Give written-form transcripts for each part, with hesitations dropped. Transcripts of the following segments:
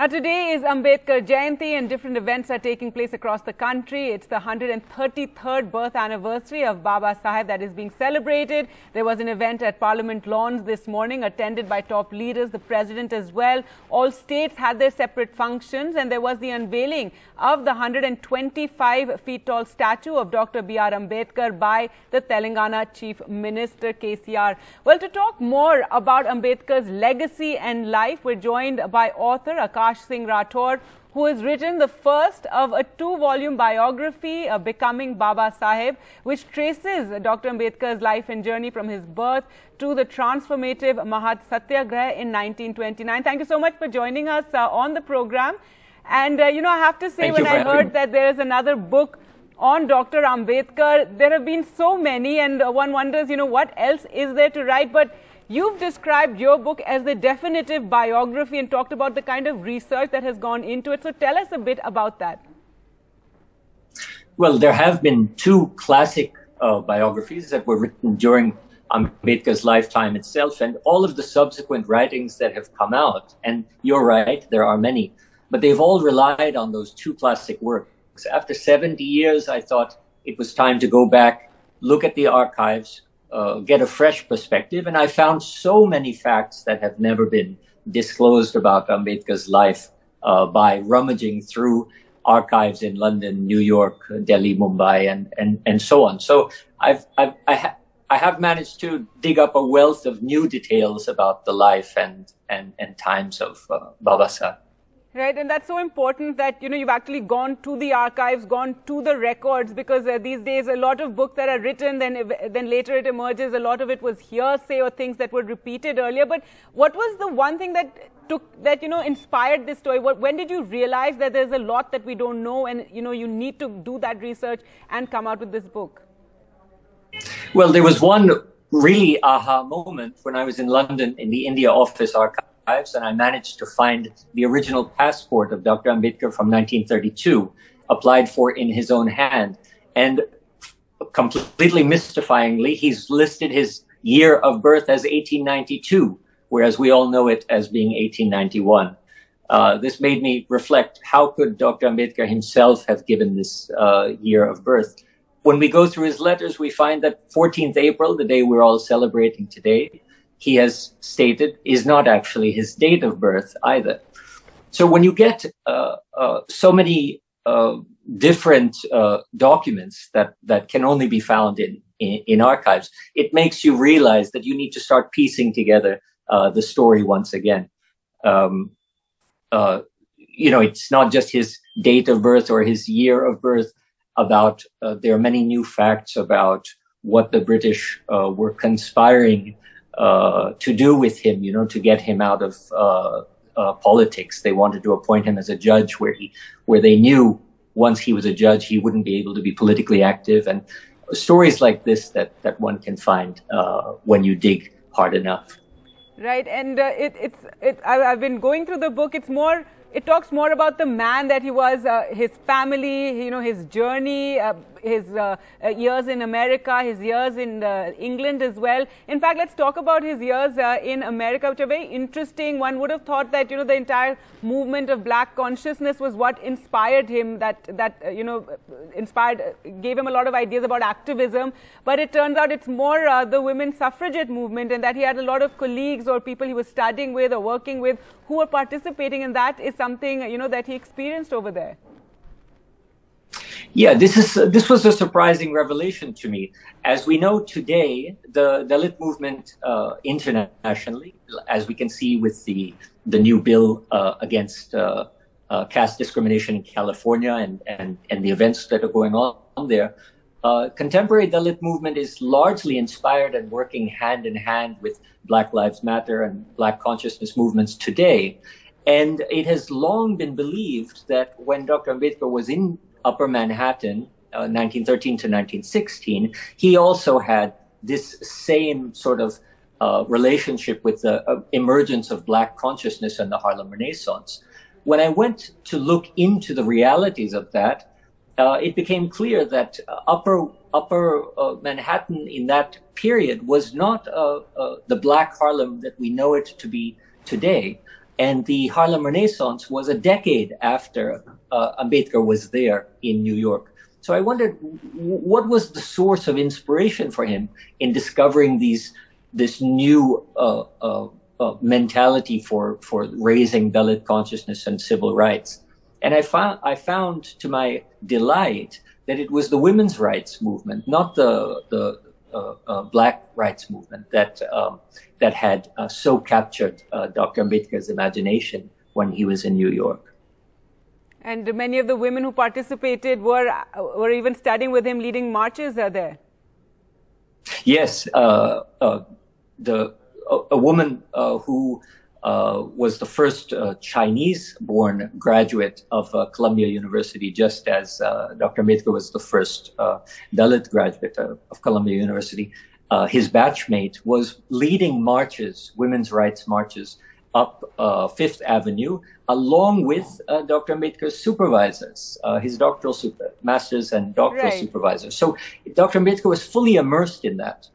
Now, today is Ambedkar Jayanti and different events are taking place across the country. It's the 133rd birth anniversary of Babasaheb that is being celebrated. There was an event at Parliament lawns this morning attended by top leaders, the President as well. All states had their separate functions, and there was the unveiling of the 125 feet tall statue of Dr. B.R. Ambedkar by the Telangana Chief Minister KCR. Well, to talk more about Ambedkar's legacy and life, we're joined by author Aakash Singh Rathore, who has written the first of a two-volume biography, Becoming Babasaheb, which traces Dr. Ambedkar's life and journey from his birth to the transformative Mahad Satyagraha in 1929. Thank you so much for joining us on the program. And, I have to say, when I heard that there is another book on Dr. Ambedkar, there have been so many, and one wonders, what else is there to write? But you've described your book as the definitive biography and talked about the kind of research that has gone into it. So tell us a bit about that. Well, there have been two classic biographies that were written during Ambedkar's lifetime itself, and all of the subsequent writings that have come out, and you're right, there are many, but they've all relied on those two classic works. After 70 years, I thought it was time to go back, look at the archives, get a fresh perspective, and I found so many facts that have never been disclosed about Ambedkar's life by rummaging through archives in London, New York, Delhi, Mumbai, and so on. So I have managed to dig up a wealth of new details about the life and times of Babasaheb. Right, and that's so important that, you've actually gone to the archives, gone to the records, because these days a lot of books that are written, then later it emerges, a lot of it was hearsay or things that were repeated earlier. But what was the one thing that inspired this story? When did you realize that there's a lot that we don't know and, you need to do that research and come out with this book? Well, there was one really aha moment when I was in London in the India office archive. And I managed to find the original passport of Dr. Ambedkar from 1932, applied for in his own hand. And completely mystifyingly, he's listed his year of birth as 1892, whereas we all know it as being 1891. This made me reflect, how could Dr. Ambedkar himself have given this year of birth? When we go through his letters, we find that 14th April, the day we're all celebrating today, he has stated is not actually his date of birth either. So when you get so many different documents that can only be found in archives, it makes you realize that you need to start piecing together the story once again. It's not just his date of birth or his year of birth. There are many new facts about what the British were conspiring to do with him, to get him out of politics. They wanted to appoint him as a judge where they knew once he was a judge, he wouldn't be able to be politically active. And stories like this that one can find when you dig hard enough. Right. And I've been going through the book. It talks more about the man that he was, his family, his journey, his years in America, his years in England as well. In fact, let's talk about his years in America, which are very interesting. One would have thought that, the entire movement of black consciousness was what inspired him, gave him a lot of ideas about activism. But it turns out it's more the women's suffragette movement, and that he had a lot of colleagues or people he was studying with or working with who were participating in that is something, that he experienced over there. Yeah, this was a surprising revelation to me. As we know today, the Dalit movement internationally, as we can see with the new bill against caste discrimination in California and the events that are going on there, contemporary Dalit movement is largely inspired and working hand in hand with Black Lives Matter and Black consciousness movements today. And it has long been believed that when Dr. Ambedkar was in Upper Manhattan, 1913 to 1916, he also had this same sort of relationship with the emergence of Black consciousness and the Harlem Renaissance. When I went to look into the realities of that, it became clear that Upper Manhattan in that period was not the Black Harlem that we know it to be today. And the Harlem Renaissance was a decade after Ambedkar was there in New York. So I wondered, what was the source of inspiration for him in discovering this new mentality for raising Dalit consciousness and civil rights? And I found to my delight that it was the women's rights movement, not the black rights movement, that had so captured Dr. Ambedkar's imagination when he was in New York. And many of the women who participated were even studying with him, leading marches there. Yes, a woman who was the first Chinese-born graduate of Columbia University, just as Dr. Ambedkar was the first Dalit graduate of Columbia University. His batchmate was leading marches, women's rights marches, up Fifth Avenue, along with Dr. Ambedkar's supervisors, his doctoral masters and doctoral supervisors. So Dr. Ambedkar was fully immersed in that.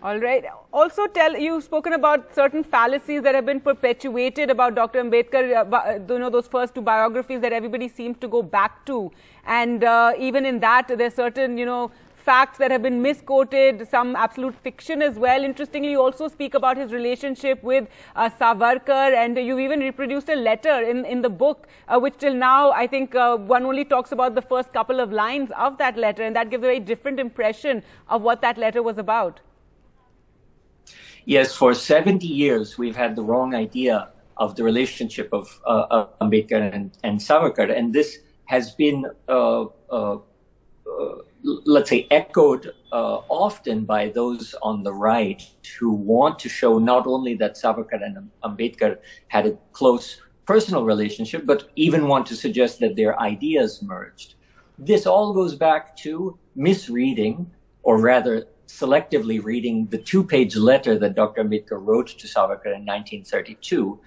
All right. Also, you've spoken about certain fallacies that have been perpetuated about Dr. Ambedkar, those first two biographies that everybody seems to go back to. And even in that, there's certain, facts that have been misquoted, some absolute fiction as well. Interestingly, you also speak about his relationship with Savarkar, and you've even reproduced a letter in the book, which till now, I think one only talks about the first couple of lines of that letter, and that gives a very different impression of what that letter was about. Yes, for 70 years, we've had the wrong idea of the relationship of Ambedkar and Savarkar, and this has been let's say, echoed often by those on the right who want to show not only that Savarkar and Ambedkar had a close personal relationship, but even want to suggest that their ideas merged. This all goes back to misreading, or rather selectively reading, the two-page letter that Dr. Ambedkar wrote to Savarkar in 1932.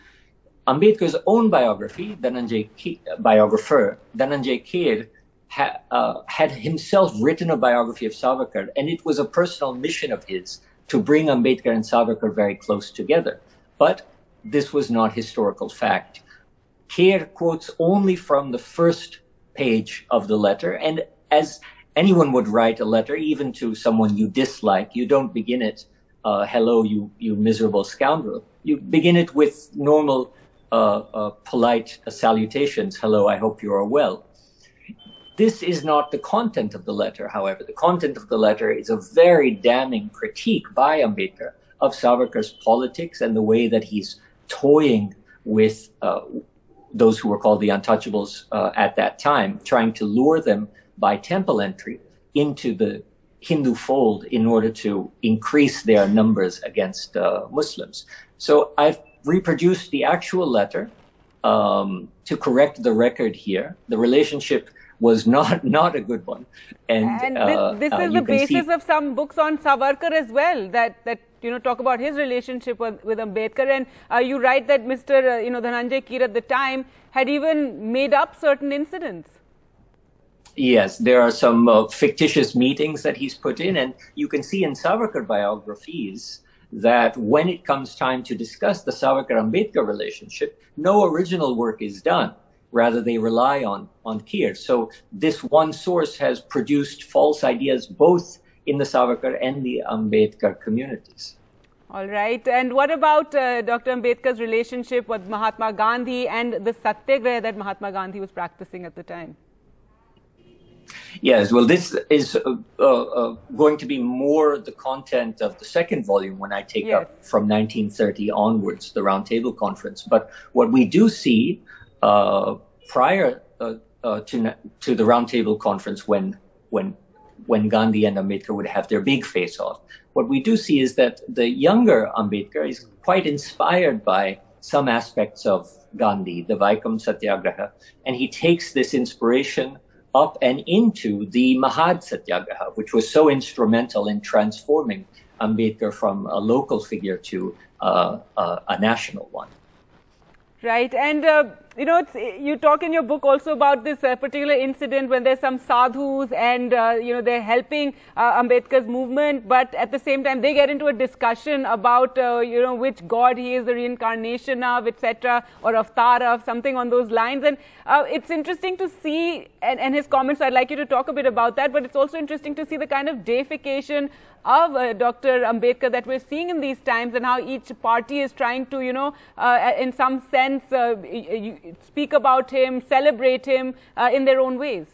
Ambedkar's own biographer, Dhananjay Kher, had himself written a biography of Savarkar, and it was a personal mission of his to bring Ambedkar and Savarkar very close together. But this was not historical fact. Kher quotes only from the first page of the letter, and as anyone would write a letter, even to someone you dislike, you don't begin it, hello, you miserable scoundrel. You begin it with normal, polite salutations, hello, I hope you are well. This is not the content of the letter, however. The content of the letter is a very damning critique by Ambedkar of Savarkar's politics and the way that he's toying with those who were called the untouchables at that time, trying to lure them by temple entry into the Hindu fold in order to increase their numbers against Muslims. So I've reproduced the actual letter to correct the record here. The relationship was not a good one, and this is the basis of some books on Savarkar as well that talk about his relationship with Ambedkar. And you write that Mr. Dhananjay Kher at the time had even made up certain incidents. Yes, there are some fictitious meetings that he's put in, and you can see in Savarkar biographies that when it comes time to discuss the Savarkar-Ambedkar relationship, no original work is done. Rather, they rely on Kher. So this one source has produced false ideas both in the Savarkar and the Ambedkar communities. All right. And what about Dr. Ambedkar's relationship with Mahatma Gandhi and the Satyagraha that Mahatma Gandhi was practicing at the time? Yes, well, this is going to be more the content of the second volume when I take up from 1930 onwards, the Roundtable Conference. But what we do see prior to the Roundtable Conference, when Gandhi and Ambedkar would have their big face-off, what we do see is that the younger Ambedkar is quite inspired by some aspects of Gandhi, the Vaikam Satyagraha, and he takes this inspiration up and into the Mahad Satyagraha, which was so instrumental in transforming Ambedkar from a local figure to a national one. Right. And You know, you talk in your book also about this particular incident when there's some sadhus and, you know, they're helping Ambedkar's movement, but at the same time they get into a discussion about, you know, which god he is the reincarnation of, etc., or avatar of, something on those lines. And it's interesting to see, and his comments, I'd like you to talk a bit about that, but it's also interesting to see the kind of deification of Dr. Ambedkar that we're seeing in these times, and how each party is trying to, you know, in some sense, speak about him, celebrate him in their own ways.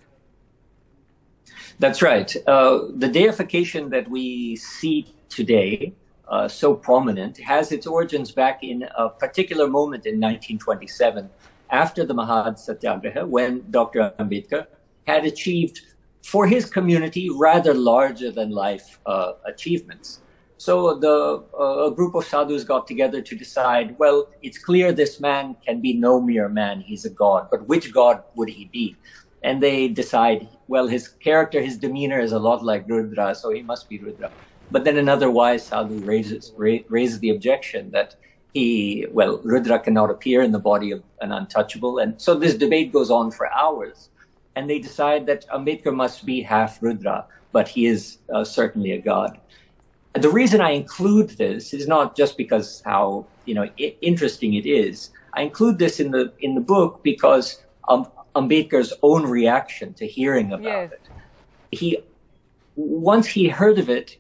That's right. The deification that we see today, so prominent, has its origins back in a particular moment in 1927, after the Mahad Satyagraha, when Dr. Ambedkar had achieved, for his community, rather larger than life achievements. So a group of sadhus got together to decide, well, it's clear this man can be no mere man, he's a god, but which god would he be? And they decide, well, his character, his demeanor is a lot like Rudra, so he must be Rudra. But then another wise sadhu raises the objection that Rudra cannot appear in the body of an untouchable. And so this debate goes on for hours. And they decide that Ambedkar must be half Rudra, but he is certainly a god. The reason I include this is not just because how, you know, interesting it is. I include this in the book because Ambedkar's own reaction to hearing about it. Once he heard of it,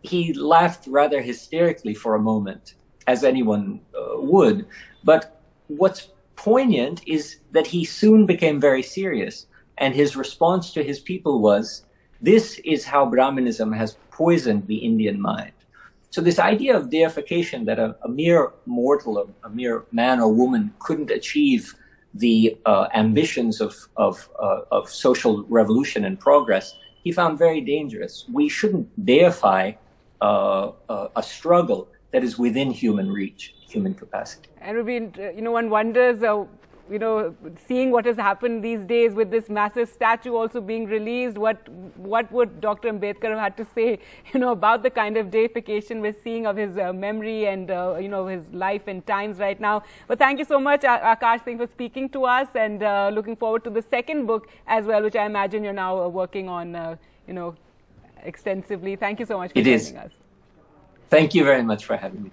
he laughed rather hysterically for a moment, as anyone would. But what's poignant is that he soon became very serious. And his response to his people was, this is how Brahmanism has poisoned the Indian mind. So this idea of deification, that a mere mortal, a mere man or woman couldn't achieve the ambitions of social revolution and progress, he found very dangerous. We shouldn't deify a struggle that is within human reach, human capacity. And Rubin, you know, one wonders, you know, seeing what has happened these days with this massive statue also being released, what would Dr. Ambedkar have had to say, you know, about the kind of deification we're seeing of his memory and, you know, his life and times right now. But thank you so much, Aakash Singh, for speaking to us, and looking forward to the second book as well, which I imagine you're now working on, you know, extensively. Thank you so much for joining us. Thank you very much for having me.